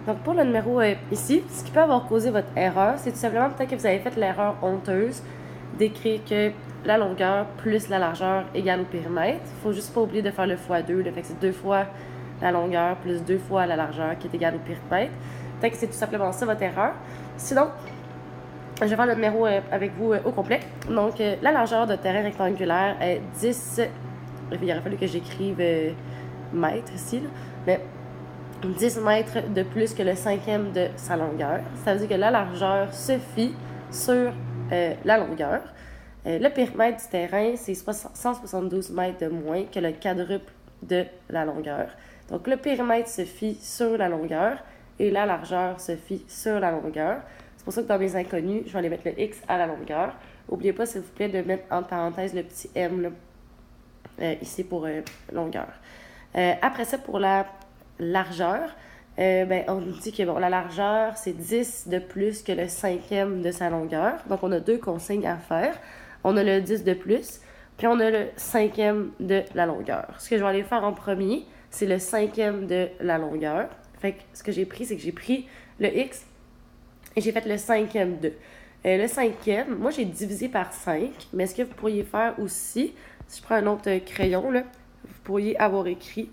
Donc, pour le numéro ici, ce qui peut avoir causé votre erreur, c'est tout simplement peut-être que vous avez fait l'erreur honteuse d'écrire que la longueur plus la largeur égale au périmètre. Il ne faut juste pas oublier de faire le x2. Fait que c'est 2 fois la longueur plus 2 fois la largeur qui est égale au périmètre. Peut-être que c'est tout simplement ça votre erreur. Sinon, je vais faire le numéro avec vous au complet. Donc, la largeur de terrain rectangulaire est 10. Il aurait fallu que j'écrive mètres ici, là. Mais 10 mètres de plus que le cinquième de sa longueur. Ça veut dire que la largeur se fie sur la longueur. Le périmètre du terrain, c'est 172 mètres de moins que le quadruple de la longueur. Donc, le périmètre se fie sur la longueur et la largeur se fie sur la longueur. C'est pour ça que dans mes inconnus, je vais aller mettre le x à la longueur. N'oubliez pas, s'il vous plaît, de mettre entre parenthèses le petit m là, ici pour longueur. Après ça, pour la largeur, on nous dit que la largeur, c'est 10 de plus que le cinquième de sa longueur. Donc, on a 2 consignes à faire. On a le 10 de plus, puis on a le cinquième de la longueur. Ce que je vais aller faire en premier, c'est le cinquième de la longueur. Fait que ce que j'ai pris, c'est que j'ai pris le x et j'ai fait le cinquième de. Le cinquième, moi, j'ai divisé par 5, mais ce que vous pourriez faire aussi, si je prends un autre crayon, là, vous pourriez avoir écrit,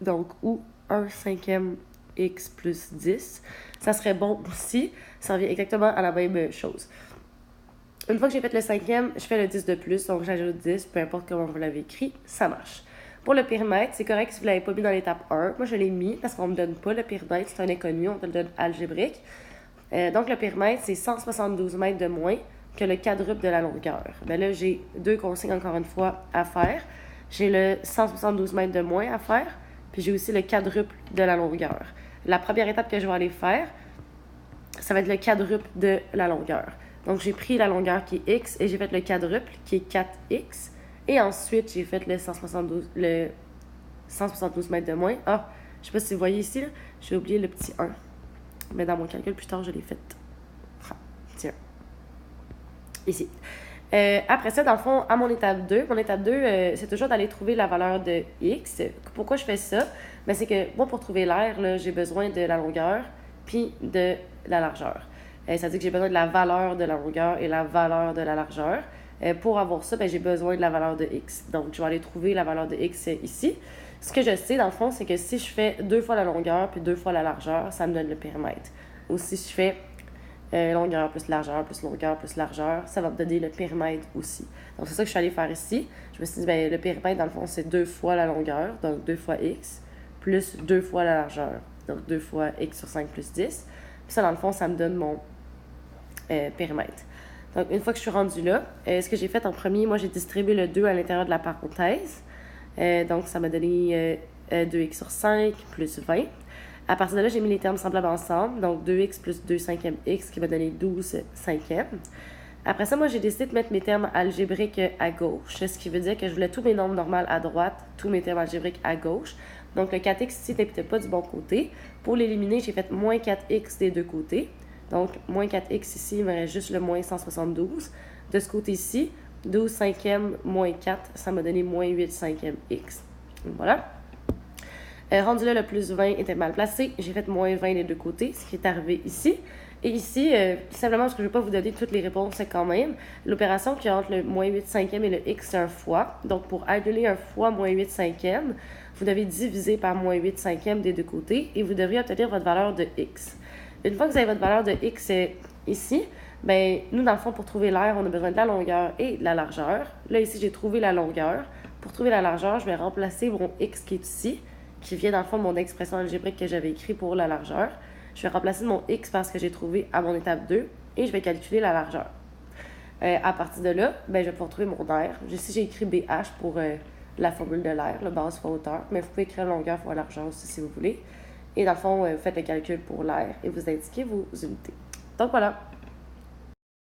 donc, ou 1 cinquième x plus 10. Ça serait bon aussi. Ça revient exactement à la même chose. Une fois que j'ai fait le cinquième, je fais le 10 de plus, donc j'ajoute 10, peu importe comment vous l'avez écrit, ça marche. Pour le périmètre, c'est correct si vous ne l'avez pas mis dans l'étape 1. Moi, je l'ai mis parce qu'on ne me donne pas le périmètre, c'est un inconnu, on te le donne algébrique. Donc, le périmètre, c'est 172 mètres de moins que le quadruple de la longueur. Là, j'ai 2 consignes, encore une fois, à faire. J'ai le 172 mètres de moins à faire, puis j'ai aussi le quadruple de la longueur. La première étape que je vais aller faire, ça va être le quadruple de la longueur. Donc, j'ai pris la longueur qui est x et j'ai fait le quadruple qui est 4x. Et ensuite, j'ai fait le 172 mètres de moins. Ah, je ne sais pas si vous voyez ici, là, j'ai oublié le petit 1. Mais dans mon calcul plus tard, je l'ai fait. Ah, tiens. Ici. Après ça, dans le fond, à mon étape 2, c'est toujours d'aller trouver la valeur de x. Pourquoi je fais ça? C'est que moi, pour trouver l'air, j'ai besoin de la longueur puis de la largeur. Ça veut dire que j'ai besoin de la valeur de la longueur et la valeur de la largeur. Pour avoir ça, j'ai besoin de la valeur de x. Donc, je vais aller trouver la valeur de x ici. Ce que je sais, dans le fond, c'est que si je fais 2 fois la longueur puis 2 fois la largeur, ça me donne le périmètre. Ou si je fais longueur plus largeur plus longueur plus largeur, ça va me donner le périmètre aussi. Donc, c'est ça que je suis allée faire ici. Je me suis dit, le périmètre, dans le fond, c'est 2 fois la longueur, donc 2 fois x, plus 2 fois la largeur, donc 2 fois x sur 5 plus 10. Puis ça, dans le fond, ça me donne mon périmètre. Donc, une fois que je suis rendue là, ce que j'ai fait en premier, moi, j'ai distribué le 2 à l'intérieur de la parenthèse. Donc, ça m'a donné 2x sur 5 plus 20. À partir de là, j'ai mis les termes semblables ensemble. Donc, 2x plus 2 cinquièmes x qui va donner 12 cinquièmes. Après ça, moi, j'ai décidé de mettre mes termes algébriques à gauche, ce qui veut dire que je voulais tous mes nombres normaux à droite, tous mes termes algébriques à gauche. Donc, le 4x ici n'était pas du bon côté. Pour l'éliminer, j'ai fait moins 4x des deux côtés. Donc, moins 4x ici, il me reste juste le moins 172. De ce côté-ci, 12 cinquièmes moins 4, ça m'a donné moins 8 cinquièmes x. Voilà. Rendu là, le plus 20 était mal placé. J'ai fait moins 20 des deux côtés, ce qui est arrivé ici. Et ici, simplement parce que je ne vais pas vous donner toutes les réponses quand même, l'opération qui est entre le moins 8 cinquième et le x, c'est un fois. Donc, pour annuler un fois moins 8 cinquième, vous devez diviser par moins 8 cinquième des deux côtés et vous devriez obtenir votre valeur de x. Une fois que vous avez votre valeur de x ici, nous, dans le fond, pour trouver l'air, on a besoin de la longueur et de la largeur. Là, ici, j'ai trouvé la longueur. Pour trouver la largeur, je vais remplacer mon x qui est ici, qui vient, dans le fond, de mon expression algébrique que j'avais écrite pour la largeur. Je vais remplacer mon x par ce que j'ai trouvé à mon étape 2 et je vais calculer la largeur. À partir de là, je vais pouvoir trouver mon air. Ici, j'ai écrit BH pour la formule de l'air, le base fois hauteur, mais vous pouvez écrire longueur fois largeur aussi si vous voulez. Et dans le fond, vous faites le calcul pour l'air et vous indiquez vos unités. Donc voilà.